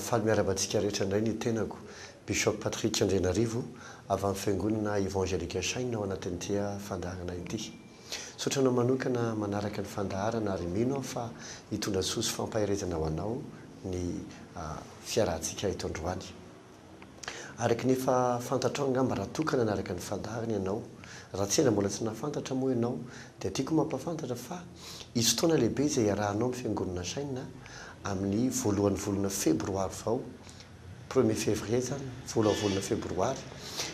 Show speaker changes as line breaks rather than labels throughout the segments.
faly miarabantsika rehetra indray ny tenako Bishop Patrick Andrenarivo avy amin'ny fiangonana Evangelique Chaine ao anatin'ity fandaharana ity. Sotranao manokana manaraka ny fandaharana ary mino fa hitondra soso fampaherezana ho anao ny fiarahantsika eto androany. Araka nefa fantatrao ngamba raha tokana anaraka ny fandaharana ianao, raha tsy mbola tsy nafantatra moa ianao dia tiako mampafantatra fa isy fotoana lehibe izay iarahanao amin'ny fiangonana Chaine amin'ny voalohan'ny volana febroary vao 1er février zany voalohan'ny volana febroary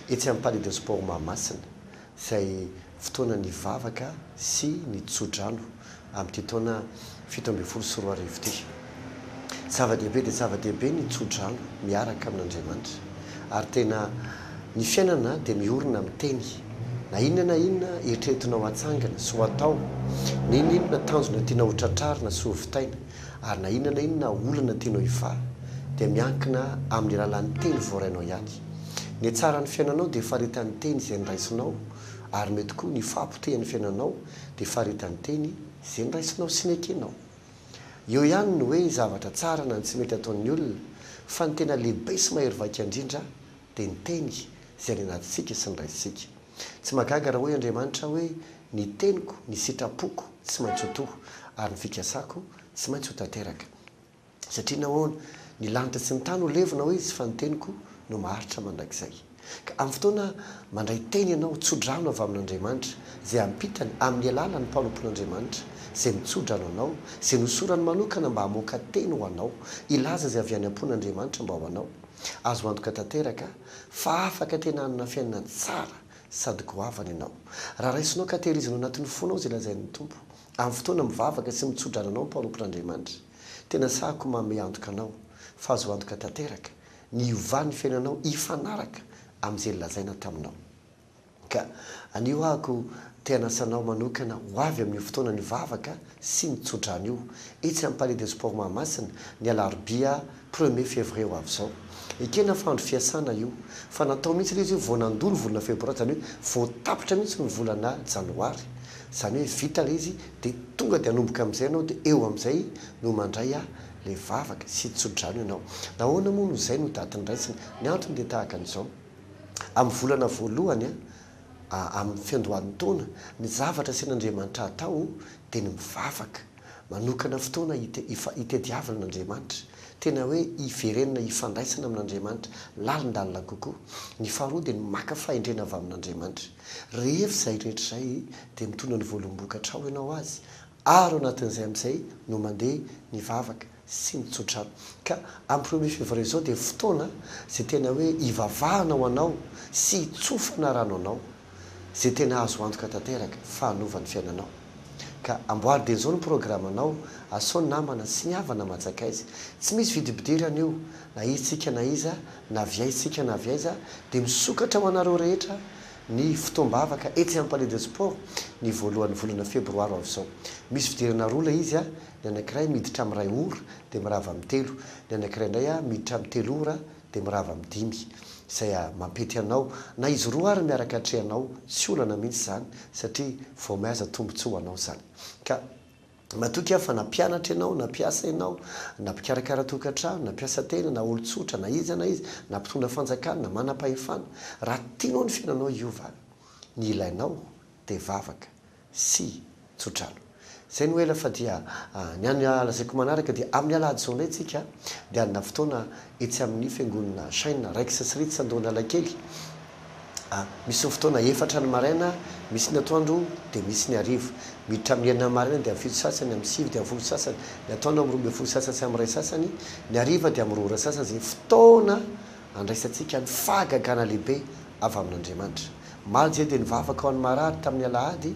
etsy amin'ny Palais de Sport Mahamasina izay fotoana ny vavaka sy ny tsodrano amin'ity taona 17 sy 4 arivo ity. Zava-dehibe dia zava-dehibe ny tsodrano miaraka amin'Andriamanitra ary tena ny fiainana dia miorina amin'ny teny. Na inona eritreretinao hatsangana sy ho atao, na inona tanjona tianao ho tratrarina sy ho vitaina, ary na inona olana tianao hifaha dia miankina amin'ny alalan'ny teny voarainao ihany. Ny tsara ny fiainanao dia faritan'ny teny izay niraisinao, ary mety koa ny fahapotehan'ny fiainanao dia faritan'ny teny izay niraisinao sy nekenao. Eo ihany no hoe zavatra tsara na tsy mety ataon'ny olona, fa ny tena lehibe sy mahery vaika indrindra dia ny teny izay ny anatintsika sy niraisitsika. Tsy magaga raha hoe Andriamanitra hoe ny teniko, ny sitrapoko tsy maintsy ho toho ary ny fikasako tsy maintsy ho tanteraka. Satria nahoana ny lanitra sy ny tany ho levona hoe izy fa ny teniko no maharitra mandrakizay. Ka amin'ny fotoana mandray teny ianao tsodrano avy amin'Andriamanitra izay ampitany amin'ny alalan'ny mpanompon'Andriamanitra izay mitsodrano anao, izay nosorany manokana mba hamoaka teny ho anao, ilaza izay avy any am-pon'Andriamanitra mba ho anao. Azo antoka tanteraka fa afaka tena hanana fiainana tsara sady goavana ianao. Raha raisinao ka tehirizina anatin'ny fonao izay lazain'ny Tompo amin'ny fotoana mivavaka sy mitsodrano anao mpanompon'Andriamanitra, tena sahako manome antoka anao fa azo antoka tanteraka ny iovan'ny fiainanao hifanaraka amin'izay lazaina taminao. Ka anio ahako teanasanao manokana ho avy amin'ny fotoana ny vavaka sy ny tsodrano io etsy amin'ny Palais de Sport Mahamasina ny alarobia 1er février ho avy izao. Ekena fandro fiasana io fa natao mihitsy izy io vao nandolo volana febroary, zany hoe vao tapitra mihitsy ny volana janoary, zany hoe vita ilay izy dia tonga dia hanomboka amin'izay ianao dia eo amin'izay no mandray le vavaka sy tsodrano ianao. Nahoana moa no izay no datin'ny raisiny? Ny antony dia tahaka an'izao. Amin'ny volana voalohany amin'ny fiandohan'ny taona, ny zavatra asian'Andriamanitra atao dia ny mivavaka manokana fotoana hitadiavana n'Andriamanitra, tena hoe hiverenina hifandraisana amin'Andriamanitra lalindalina kokoa. Ny faharoa dia ny maka fahendrena avy amin'Andriamanitra. Rehefa izay rehetra izay dia mitondra ny voalombokatra ao ianao azy, ary anatin'izay amin'izay no mandeha ny vavaka sy ny tsodrano. Ka amin'ny 1er février izao dia fotoana izay tena hoe hivavahana ho anao sy hitsofana rano anao, izay tena azo antoka tanteraka fahanovan'ny fiainanao. Ka amboary dia izao ny programanao, asao namana sy ny havana matsakaizy. Tsy misy vidibidirana io, na izitsika na iza, na viaitsika na viaiza, dia misokatra ho anareo rehetra ny fotoam-bavaka etsy amin'ny Palais de Sport ny voalohan'ny volana febroary avy izao. Misy fidirana roa izy, ny anankiray miditra amin'ny 2 ora dia mirava amin'ny 3, ny anankiray indray miditra amin'ny 3 ora dia mirava amin'ny 5. Izay mampety anao na izy roa ary miaraka hatrehanao, tsy olana mihitsy zany satria vao mihaza tombontsoa anao zany. Ka matoky fa na mpianatra ianao, na mpiasa ianao, na mpikarakara tokantrano, na mpiasa tena, na olon-tsotra, na iza, na mpitondra fanjakana, na manam-pahefana, raha tianao ny fiainanao iova, ny ilainao dia vavaka sy tsodrano. Izay no ela fa dia ny any lazaiko manaraka dia amin'ny alahady izao indray tsika dia hanina fotoana etsy amin'ny fiangonana Chaine raiky sasiritsy Andohanalakely. Misy ny fotoana 4 ny maraina, misy ny atoandro dia misy ny hariva. Miditra amin'ny 9 maraina dia amin'ny 7 sasany, amin'ny 5 dia amin'ny 10 sasany, ny atoandro amin'ny 12 sasany sy amin'ny 1 sasany, ny hariva dia amin'ny 2 ora sasany. Izay fotoana andraisantsika ny fahagagana lehibe avy amin'Andriamanitra. Maly zay dia nivavaka ho an'ny marary tamin'ny alahady,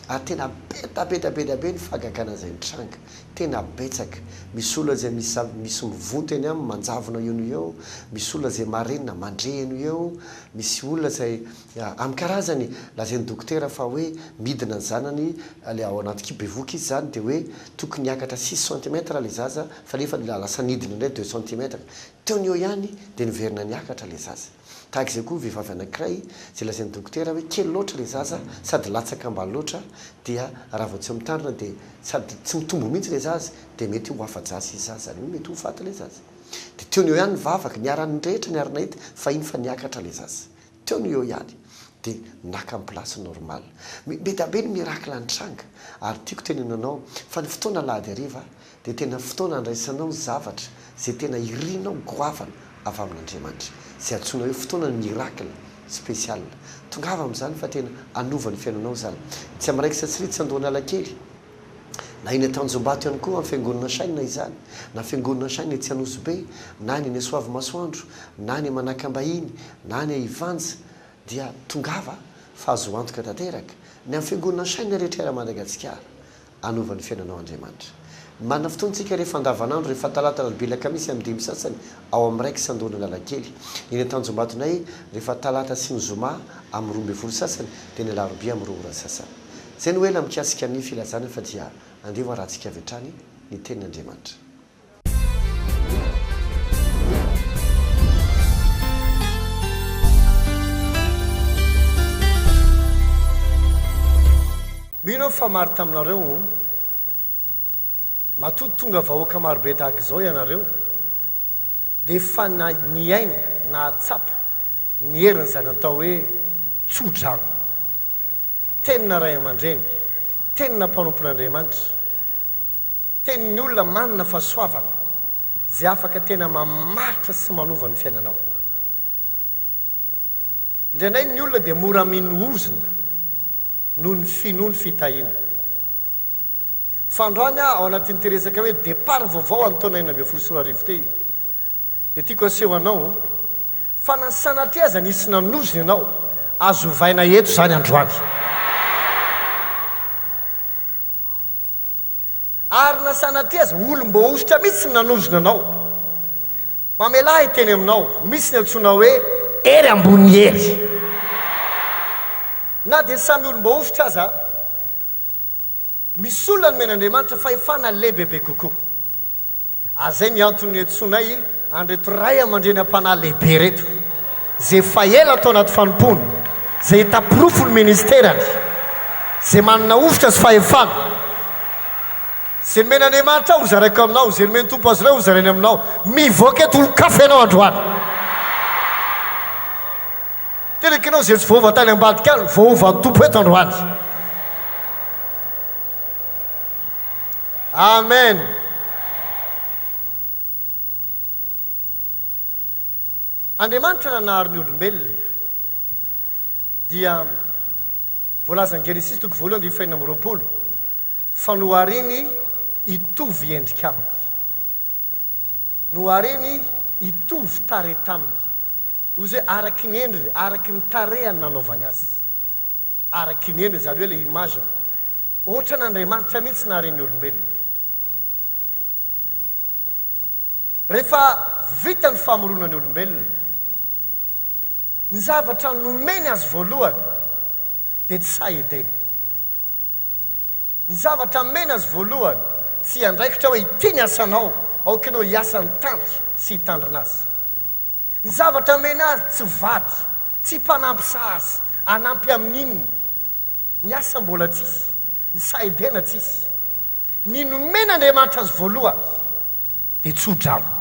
ary tena be ny fahagagana izay nitranga, tena betsaka. Misy olona izay misy mivonto eny amin'ny manjavona eo no eo, misy olona izay marenina mandre eno eo, misy olona izay amin'ny karazany lazain'ny dokotera fa hoe midina ny zanany le ao anaty kibevoka izy zany dia hoe tokony hiakatra 6 cm le zaza fa nefa lasa nidina indray 2 cm. Teo ny eo ihany dia niverina niakatra le zaza. Tahaka izay koa vehivavy anankiray izay lazain'ny dokotera hoe kely loatra le zaza sady latsaka ambany loatra dia raha vao tsy mitandrina dia sady tsy mitombo mihitsy le zaza dia mety ho afa-jasy izy zaza, mety ho faty le zaza. dia teo ny eo ihany vavaka niarany rehetra ny arina hety fa iny fa niakatra le zaza teo ny eo ihany dia naka amin'ny plasy normal betabe ny miracle anytranga ary tiako tena inanao fa ny fotoana lahady ariva dia tena fotoana andraisanao zavatra zay tena irinao goavana avy amin'Andriamanitra zay antsoina hoe fotoana ny miracle spécial tongava amin'izany fa tena anovany fiainanao zany tsy am'raikitra tsy ritsy andohana alakely na iny atanjom-bato ihany koa amin'ny fiangonana saina izany na fiangonana saina tsy Anosobe na ny Soavy Masoandro na ny Manakambahiny na ny Ivanja dia tongava fa azo antoka tanteraka ny amin'ny fiangonana saina rehetra era Madagasikara anovany fiainanao Andriamanitra manana fotoantsika rehefa andavanandro rehefa talata alarobia misy amin'ny dimy sasany ao amin'ny raiky sy andohana lalakely iny atanjom-batonay rehefa talata sy ny zoma amin'ny 12 sasany dia ny alarobia amin'ny 2 ora sasany zay ny hoela mikasika ny filazana fa dia andeha rahantsika avy hatrany ny tenin'Andriamanitra.
mino fa maro taminareo matoto tonga vahoaka marobe tahaka izao ianareo dia fa ny aina na atsapa ny heriny zany atao hoe tsodrano tenina ray aman-dreny tenina mpanompon'Andriamanitra tenin'ny olona manana fahasoavana zay afaka tena mamaritra sy manova ny fiainanao indraindray ny olona dia mora minoozina noho ny finoany fitahiana fandroany ao anatin'ny teresaka hoe départ vaovao amin'ny taona 2024 ty dia tiako aseho anao fa na sanatria aza nisy nanozina ianao azo vaina eto zany androany ary na sanatria aza olom-bo ositra mihitsy ny nanozina anao mamelahy teny aminao misy ny antsoina hoe ery ambony ery na dia samy olom-bo ositra aza misy olona nomen'Andriamanitra fa efana lehibebe kokoa azay ny antony antsonay andreto ray aman-dreny ampanahy lehibe reto zay fa ela atao anaty fanompony zay hitapirofo ny ministerany zay manana ositra sy fahefana zay nomen'Andriamanitra ho zaraiko aminao zay nomeny tompo azy reo ho zarainy aminao mivoaka eto olo-kafa ianao androany tenaka ianao zay tsy voova tany ambadika any voovan'ny tompo eto androany amen Andriamanitra nanahary ny olombelona dia voalazany Genesis toko voalohany dia 2:20 fa nohariny hitovy endrika aminy nohariny hitovy tareta aminy ozy hoe araky ny endriny araky ny tarehany nanaovany azy araky ny endriny zany hoe le imaginy ohatra n'Andriamanitra mihitsy nahariny ny olombelona rehefa vita ny famoronany olombelona ny zavatra nomeny azy voalohany dia tsy sahedena ny zavatra mena azy voalohany tsy andraikitra hoe ity ny asanao aoka anao hiasa ny tandy sy hitandrina azy ny zavatra mena azy tsy vady tsy mpanampisa azy anampy amin'inony ny asa mbola tsisy ny sahedena tsisy ny nomena Andriamanitra azy voalohany dia tsodrano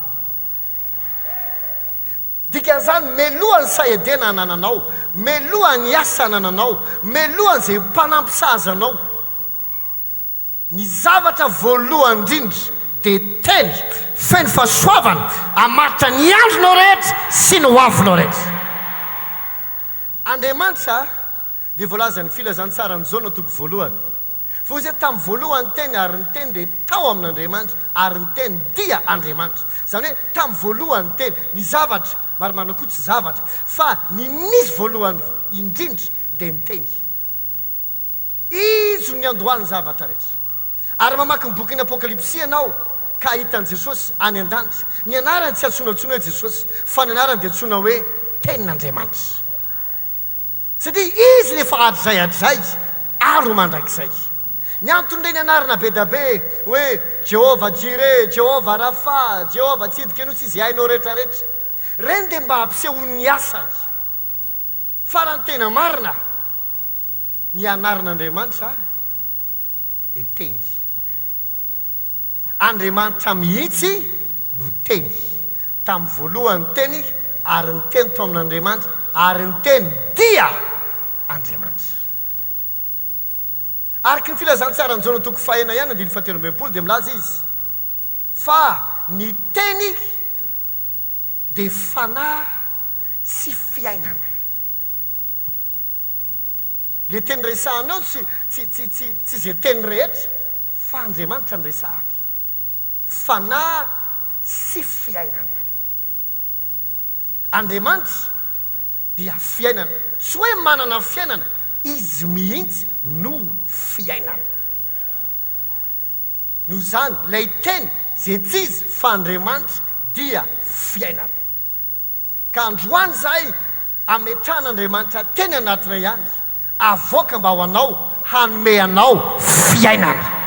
dikan'izany melohany sahedena anananao melohany asa anananao melohany zay mpanampisa azy anao ny zavatra voalohany indrindra dia teny feno fahasoavana amaritra ny andronao rehetra sy ny hoavinao rehetra Andriamanitra dia voalazany filazantsara ny zao na toko voalohany fa ozy hoe tamin'ny voalohany teny ary ny teny dia tao amin'Andriamanitra ary ny teny dia Andriamanitra zany hoe tamin'ny voalohany teny ny zavatra maromaro koa tsy zavatra fa ny nisy voalohany indrindra dia ny teny izo ny andohany zavatra rehetra ary mamaky ny bokin'ny Apokalipsia ianao ka hitan'i Jesosy any an-danitra ny anarany tsy antsoina hoe Jesosy fa ny anarany dia antsoina hoe tenin'Andriamanitra satria izy le fahadray adray ary mandrakizay ny antony anarana be da be hoe Jehova Jireh, Jehova Rafa, Jehova tsidika anao tsy izy hainao rehetrarehetra reny dia mba hampisehoany ny asany fa ny tena marina ny anaran'Andriamanitra dia teny Andriamanitra mihitsy no teny tamin'ny voalohany teny ary ny teny to amin'Andriamanitra ary ny teny dia Andriamanitra. Araka ny filazantsara ny jaona toko fahena ihany andiny fatelombempolo dia milaza izy fa ny teny dia fanahy sy fiainana. Le teny resahanao tsy zay teny rehetra fa Andriamanitra ny resahany. Fanahy sy fiainana. Andriamanitra dia fiainana. Tsy hoe manana fiainana, izy mihitsy no fiainana. Noho izany ilay teny zay tsy izy fa Andriamanitra dia fiainana. Ka androany zahay ametran'Andriamanitra teny anatina ihany avoaka mba ho anao hanome anao fiainana.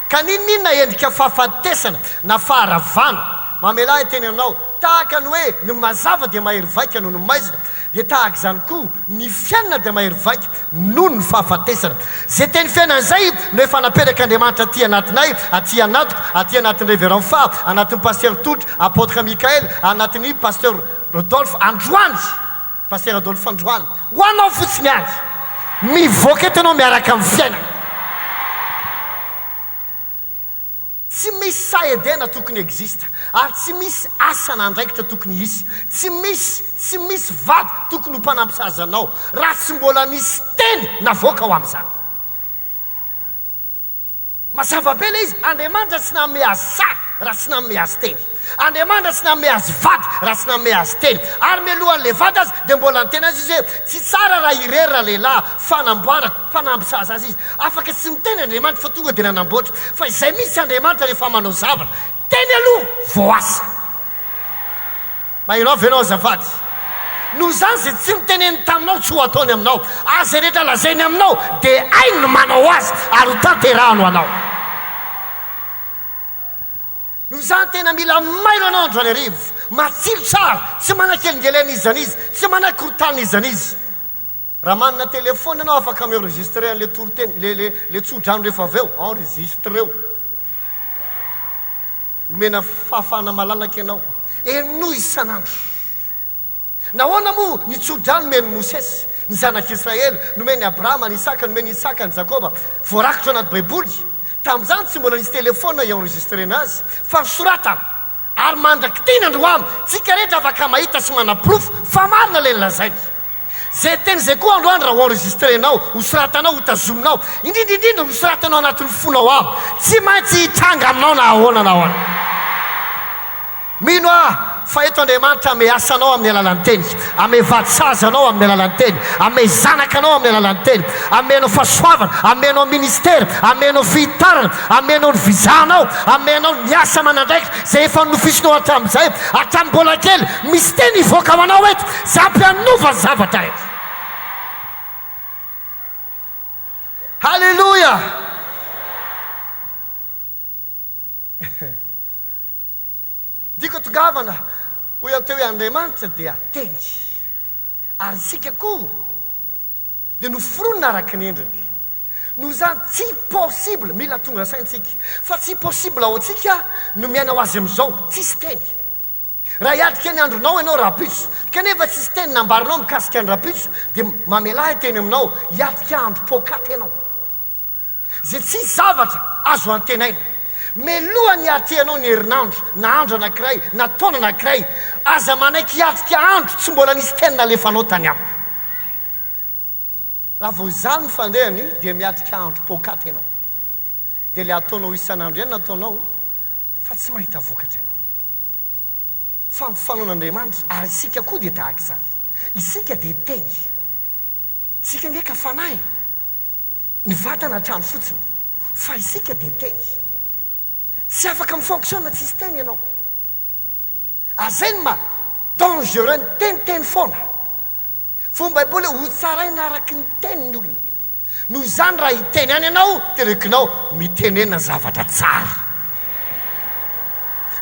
Ka ninona endrika fahafatesana na faharavana mamelahy teny aminao tahaka ny hoe ny mazava dia mahery vaika noho ny maizina, dia tahaka izany koa ny fiainana dia mahery vaika noho ny fahafatesana. Zay teny fiainana izay no efa napetraka Andriamanitra aty anatinay, aty anatiko, aty anatin'ny révérend Fa, anatin'ny pasteur Totra, apôtre Mikael, anatin'ny pasteur Rodolphe Androany, pasteur Rodolphe Androany. Ho anao fotsiny azy mivoaka eto ianao miaraka amin'ny fiainana. Tsy misy saedena tokony exista, ary tsy misy asana andraikitra tokony hisy, tsy misy vady tokony ho mpanampizazanao raha tsy mbola nisy teny navoaka ao amin'izany. Mazava be ilay izy, Andriamanitra tsy nanome azy sa raha tsy nanome azy teny. Andriamanitra tsy nanome azy vady raha tsy nanome azy teny. Ary mialohan'ilay vady azy dia mbola ny tena azy izy hoe tsy tsara raha irery raha lehilahy fanamboarako fanampisaza azy izy. Afaka tsy miteny Andriamanitra fa tonga dia nanamboatra. Fa izay misy Andriamanitra rehefa manao zavatra teny aloha vao asa. Mahinao venao azafady. Noho izany zay tsy miteneny taminao tsy ho ataony aminao. Azy rehetra lazainy aminao dia ainy no manao azy ary ho tanterahano anao. Noho izany tena mila mailo anao andro any arivo, matsilo tsara, tsy manan-kelingelena izany izy, tsy manan-korotana izany izy. Raha manana telefony ianao afaka mi-enregistre an'le toroteny, le tsodrano rehefa avy eo, enregistre eo. Omena fahafahana malalaka ianao. Eno isan'andro. Nahoana moa ny tsodrano nomeny Mosesy, ny zanak'Israely, nomeny Abrahama, ny Isaka, nomeny Isaka, ny Jakoba, voarakitra anaty baiboly. Tamin'izany tsy mbola nisy telefona enregistrena azy, fa soratana. Ary mandraky teny androany, tsika rehetra afaka mahita sy manaprofo fa marina le nilazainy. Zay teny zay koa androany raha enregistrenao, ho soratanao, ho tazominao, indrindrindrindra ho soratanao anatin'ny fonao ao, tsy maintsy hitranga aminao na ahoana na ahoana. Mino fa eto Andriamanitra ame asanao amin'ny alalan'ny teny, ame vadisazanao amin'ny alalan'ny teny, ame zanakanao amin'ny alalan'ny teny, amenao fahasoavana, amenao ministera, amenao fitarana, amenao ny vizanao, amenao ny asa manandraikitra zay efa nofisinao hatramin'izay, hatramin'ny mbola kely misy teny hivoaka ho anao eto, zampianova zavatra rehetra. Halleluja! Diko tongavana hoe atao hoe Andriamanitra dia teny, ary isika koa dia noforonina araka ny endriny. Noho izany tsy possible, mila tonga saintsika, fa tsy possible ao antsika no miaina ho azy amin'izao tsisy teny. Raha hiatrika ny andronao ianao rapitso, kanefa tsisy teny nambarinao mikasika ny rapitso, dia mamelahy teny aminao hiatrika andro pokaty ianao. Zay tsy zavatra azo antenaina. Melohany hiatrianao ny herinandro, na andro anankiray, na taona anankiray, aza manaiky hiatrika andro tsy mbola nisy teny nalefanao tany aminy. Raha vao izany ny fandehany dia miatrika andro pokaty ianao. Dia le ataonao isan'andro ihany nataonao fa tsy mahita vokatra ianao. Fa ny fanoan'Andriamanitra ary isika koa dia tahaka izany. Isika dia teny. Isika ndraika fanahy. Ny vatana hatrany fotsiny, fa isika dia teny. Tsy afaka mifonctionne tsisy teny ianao. Azay ma dangereux ny teniteny foana. Fomba baiboly ho tsaraina araky ny teniny olona. Noho izany raha hiteny any ianao, terekinao mitenena zavatra tsara.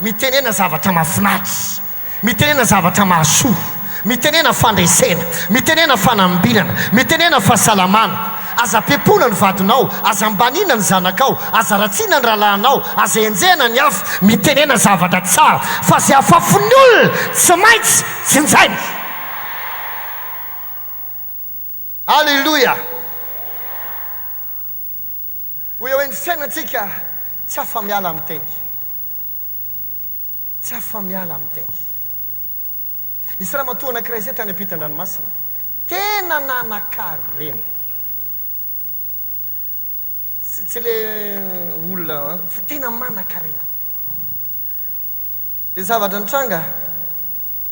Mitenena zavatra mahafinaritra. Mitenena zavatra mahasoa. Mitenena fandresena. Mitenena fanambinana. Mitenena fahasalamana. aza pepona ny vadinao, aza ambanina ny zanakao, aza ratsiana ny rahalahinao, aza enjena ny afo mitenena zavatra tsara, fa zay afafony olona tsy maintsy tsinjainy. Alleloia. Hoe hoe ny fiainantsika tsy afa-miala amin'ny teny, tsy afa-miala amin'ny teny. Nisy raha matoa anankiray izay tany ampita-dranomasina, tena nanan-karena, tsy le olona fa tena manan-karena. Dia zavatra nitranga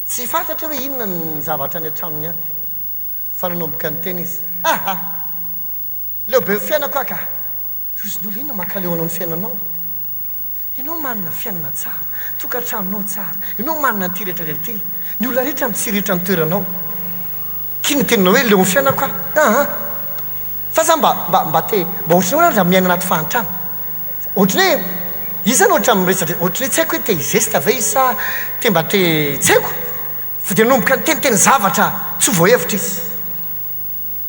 tsy fantatra hoe inona ny zavatra any an-tranony any, fa nanomboka ny tena izy. Leo be fiainako aka, tosin'olo inona mankaleonao ny fiainanao? Ianao manana fiainana tsara, tokantranonao tsara, ianao manana ty rehetra ty, ny olona rehetra mitsirehetra ny toeranao. Kiny teninao hoe leo ny fiainako a? Fa za mba ohatranao raha miaina anaty fahantrana. Ohatrany hoe izany ohatra miresatra, ohatrany hoe tsy haiko hoe te hizesta ve isa te mba te tsy haiko. Fa dia nanomboka ny teniteny zavatra tsy voahevitra izy.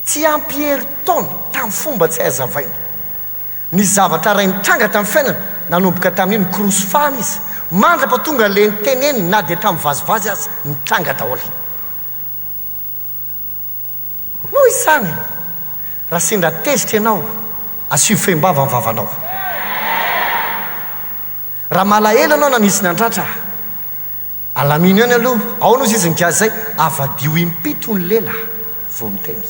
Tsy ampy taona tamin'ny fomba tsy hazavaina. Ny zavatra ray nitranga tamin'ny fiainana nanomboka tamin'iny korosofany izy. Mandrapa tonga le niteneny na dia tamin'ny vazivazy azy nitranga daholo. Noho izany, raha sendra tezitra ianao, asio fembava amin'ny vavanao. Raha malahelo anao na nisy nandratra, alamino eny aloha, ao nozy izy nigazy zay, avadio impito ny lela vao miteny.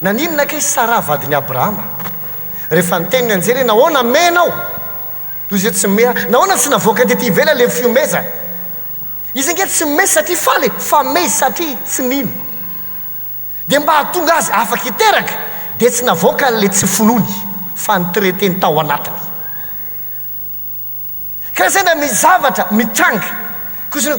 Naninona ke Sara vadiny Abrahama, rehefa niteniny anjely nahoana menao, toy izay tsy mea, nahoana tsy navoaka tety ivela le fiomeza. Izy nge tsy me satria faly, fa me satria tsy mino. Dia mba hatonga azy afaka hiteraka, dia tsy navoaka le tsy fonony, fa nitreteny tao anatiny. Ka zay na misy zavatra mitranga, kosa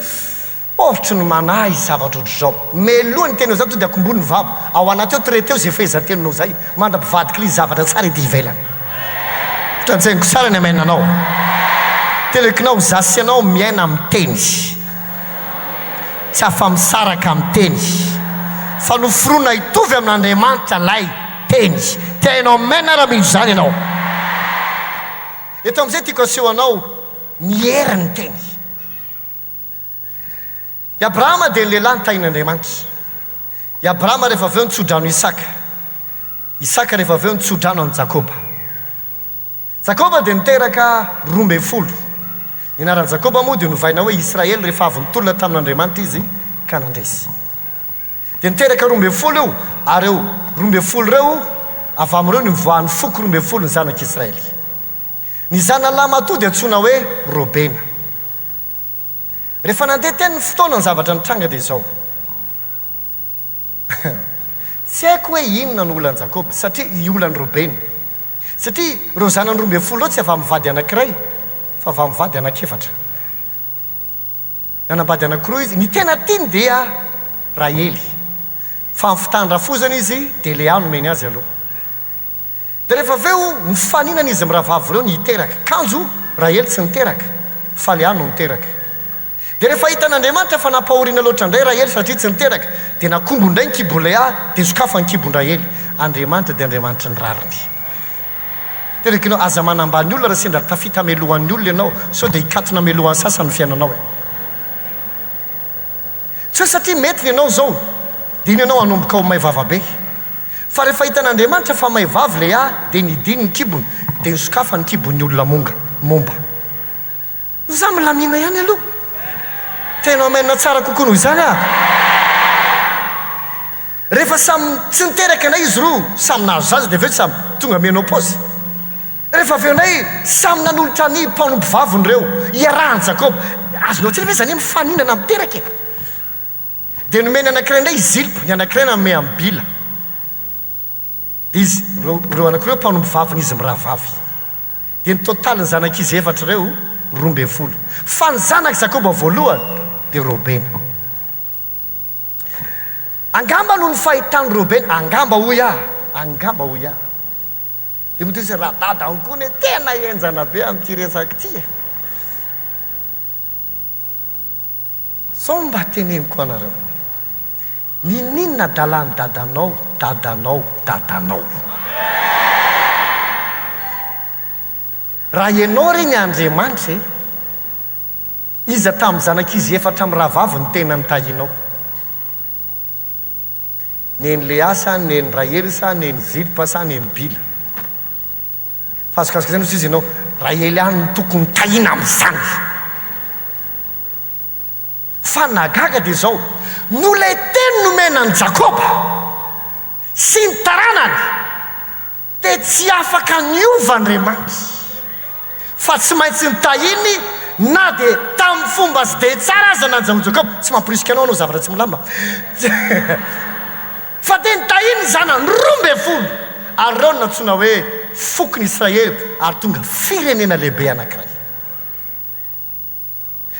ohatra ny manahy zavatra ohatr'izao, melohany tenao zao to dia akombony ny vavo, ao anaty eo traité eo zay fehezan-teninao zay, mandrapivadika le zavatra tsara edy ivelany. Tranjainiko tsara ny amainanao, telekinao zasy anao miaina amin'ny teny, tsy afa-misaraka amin'ny teny, fa noforoana hitovy amin'Andriamanitra lay teny. Tianao maina raha misy zany ianao. Eto amin'izay tiako aseho anao mihera ny teny. I Abrahama dia ny lehilahy nitahin'Andriamanitra. I Abrahama rehefa avy eo nitsodrano Isaka, Isaka rehefa avy eo nitsodrano amin'ny Jakoba. Jakoba dia niteraka 12. Ny anaran'i Jakoba moa dia novaina hoe Israely rehefa avy nitolona tamin'Andriamanitra izy ka nandresy. Dia niteraka 12 io, ary eo 12 ireo avy amin'ireo ny mivoahan'ny foko 12 ny zanak'Israely. Ny zanalahy matoa dia antsoina hoe Robena. Rehefa nandeha teny ny fotoana ny zavatra nitranga dia izao. Tsy haiko hoe inona ny olan'i Jakoba, satria i olan'i Robena. Satria ireo zanany 12 reo tsy avy mivady anankiray, fa avy mivady anakefatra. Nanambady anankiroa izy, ny tena tiany dia Rahely. Fa amin'ny fitandrafozana izy dia Lea nomeny azy aloha. Dia rehefa avy eo nifaninana izy mirahavavy ireo ny hiteraka. Kanjo Rahely tsy niteraka, fa Lea no niteraka. Dia rehefa hitan'Andriamanitra fa nampahoriana loatra indray Rahely satria tsy niteraka, dia nakombo indray ny kibo Lea, dia sokafa ny kibon Rahely. Andriamanitra dia Andriamanitra ny rariny. Terekinao aza manambany olona raha sendra tafita amelohan'ny olona ianao, sao dia hikatona amelohan'ny sasany fiainanao e. Tsy satria mety ny ianao zao, dia iny ianao hanomboka ho may vavabe. Fa rehefa hitan'Andriamanitra fa may vavy Lea, dia nidiny ny kibony, dia nisokafa ny kibon'ny olona momba. Za milamina ihany aloha. Tena amainina tsara kokoa noho izany a. Rehefa samy tsy niteraka anay izy roa, samy nahazo zaza dia aveo samy tonga menopause. Rehefa aveo nay samy nanolotra ny mpanompo vaviny ireo, iarahany Jakoba, azonao tsira ve zany mifaninana miteraka e. Dia nomeny anankiray indray Zilpa, ny anankiray nanome amin'ny Bila. Dia izy ireo anankiroa mpanompo vaviny izy mirahavavy. Dia ny totaly ny zanak'izy efatra ireo 12. Fa ny zanak' Jakoba voalohany dia Robena. Angamba noho ny fahitany Robena, angamba hoy ah. Dia mitoy izy radada ankoa ny tena enjana be amin'ity resaka ity e. Sao mba teneniko anareo, ninona dalany dadanao, dadanao dadanao raha ianao reny Andriamanitra iza tamin'ny zanak'izy efatra amin'ny rahavavy ny tena nitahinao neny Leasa neny Rahely sa neny Zilpa sa neny Bila fa azokazaka zany izy ianao Rahely any ny tokony tahina amin'izany fa nagaga dia zao no lay teny nomenany Jakoba sy ny taranany dia tsy afaka niova Andriamanitra fa tsy maintsy nitahiny na dia tamin'ny fomba sy dia tsara aza nanjao Jakoba tsy mamporisika anao zavatra tsy milamba fa dia nitahiny zanany 12 ary reo nantsoina hoe fokony Israely ary tonga firenena lehibe anankiray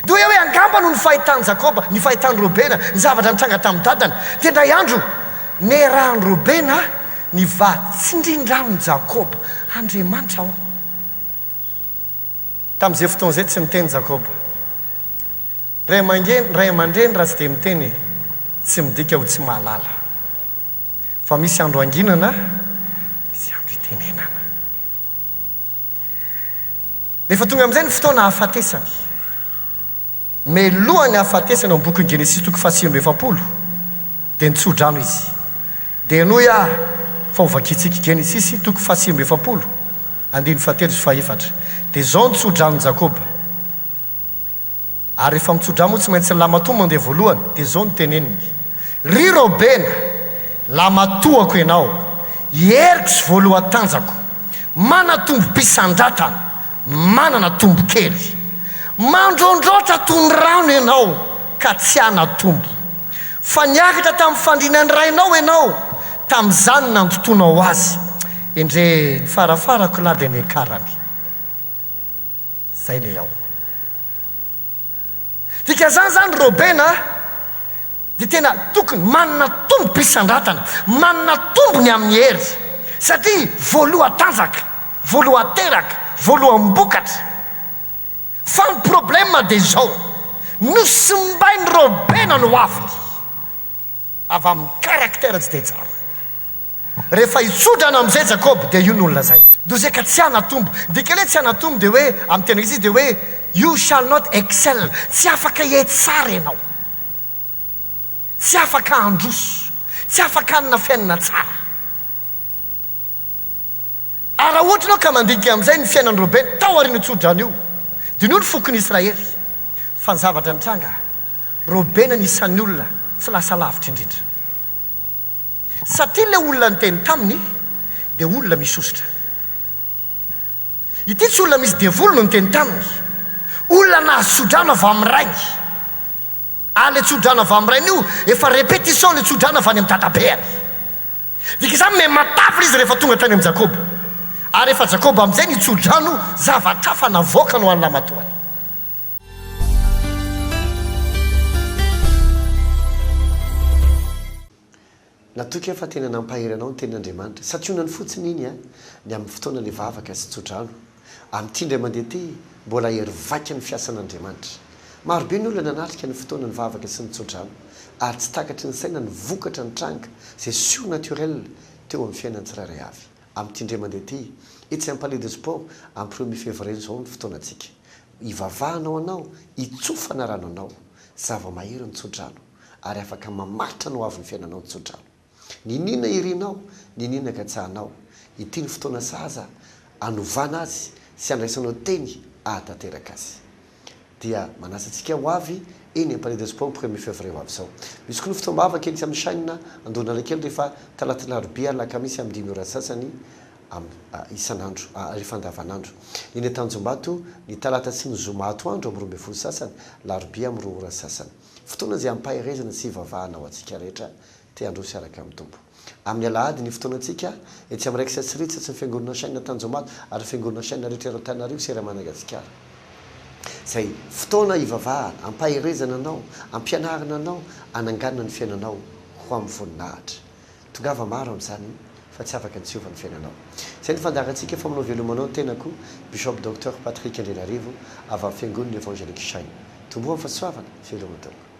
dia hoe angamba no ny fahitany Jakoba ny fahitany Robena ny zavatra nitranga tamin'ny dadany dia indray andro nerahany Robena ny vatsindrindrany Jakoba Andriamanitra ao tamin'izay fotoana izay tsy miteny Jakoba ray aman-dreny raha tsy dia miteny tsy midika ho tsy mahalala fa misy andro anginana misy andro itenenana rehefa tonga amin'izay ny fotoana hafatesany melohany hafatesany ao boky Genesis 7 dia nitsodrano izy dia noy fa ovakitsika Genesis 7 andiny fahatelo sy fahaefatra dia zao nitsodrano Jakoba ary rehefa mitsodrano moa tsy maintsy lamatoa mandeha voalohany dia zao niteneniny ry Robena lamatoako ianao heriko sy voalohan-tanjako mana tombo-pisandratana manana tombo kely mandrondrotra toy ny rano ianao ka tsy hana tombo fa niakatra tamin'ny fandrinany rainao ianao tamin'izany nandotonao azy endre ny farafarako lady ny akarany zay le ao dika zany Robena dia tena tokony manana tombo-pisandratana manana tombony amin'ny hery satria voalohan-tanjaka voalohan-teraka voalohan-bokatra fa ny problema dia zao nosimbainy Robena no aviny avy amin'ny karaktera tsy dia tsara rehefa hitsodrana amin'izay Jakoba dia io no olona zay dozay ka tsy hana tombo dika le tsy hana tombo dia hoe amin'ny tena izy dia hoe you shall not excel tsy afaka hietsara ianao tsy afaka handroso tsy afaka hanina fiainana tsara ary raha ohatra anao ka mandinika amin'izay ny fiainan'ny Robena tao ariana tsodrano io dia nio ny fokony Israely fa ny zavatra nitranga Robena nisan'ny olona tsy lasa lavitra indrindra satria le olona nyteny taminy dia olona misy ositra ity tsy olona misy devolo no nyteny taminy olona nahazo tsodrano avy amin'ny rainy le tsodrano avy amin'ny rainy io efa répétition le tsodrano avy any amin'ny dadabeany dika izany me matavina izy rehefa tonga tany amin'ny Jakoba ary rehefa Jakoba amin'izay ny tsodrano zavatra fa navoaka no an'ny lamatoany
natoky efa tena nampahery anao ny tenin'Andriamanitra satronany fotsiny iny ny amin'ny fotoana le vavaka sy tsodrano amin'ity indray mandeha ty mbola hery vaika ny fiasan'Andriamanitra marobe ny olona nanatrika ny fotoana ny vavaka sy ny tsodrano ary tsy takatry ny saina ny vokatra ny tranga zay surnaturel teo amin'ny fiainany tsirairay avy amin'ity indray mandeha ty etsy ampalais de sport amin'ny 1er février zao ny fotoanantsika ivavahanao anao itsofana rano anao zava-mahery ny tsodrano ary afaka mamaritra no avy ny fiainanao ny tsodrano ninina irinao ninina ka tsahanao ity ny fotoana saza anovana azy sy andraisanao teny ahatanteraka azy dia manasantsika ho avy eny ampalais de sport 1er février ho avy zao misy koa ny fotoam-bavaka eny tsy amin'ny chaîne andona kely rehefa talata larobia alakamisy amin'ny 5 ora sasany isan'andro rehefa andavanandro iny Tanjombato ny talata sy ny zoma atoandro amin'ny 12 sasany larobia amin'ny 2 ora sasany fotoana zay ampahirezana sy ivavahana ho antsika rehetra te androsy araka amin'ny tombo amin'ny alahady ny fotoanantsika etsy amin'ny raiky satsiritsy sy ny fiangonana chaîne Tanjombato ary fiangonana chaîne rehetra ero Antananarivo sy Madagasikara zay fotoana ivavahana ampahirezana anao ampianarana anao ananganana ny fiainanao ho amin'ny voninahitra tongava maro amin'izany fa tsy afaka ntsiova ny fiainanao zay ny fandarantsika fa manao velomanao ny tenako Bishop Dr Patrick Andrenarivo avy amin'ny fiangonana Evangelique Chaîne tomboa amin'ny fahasoavana velomanao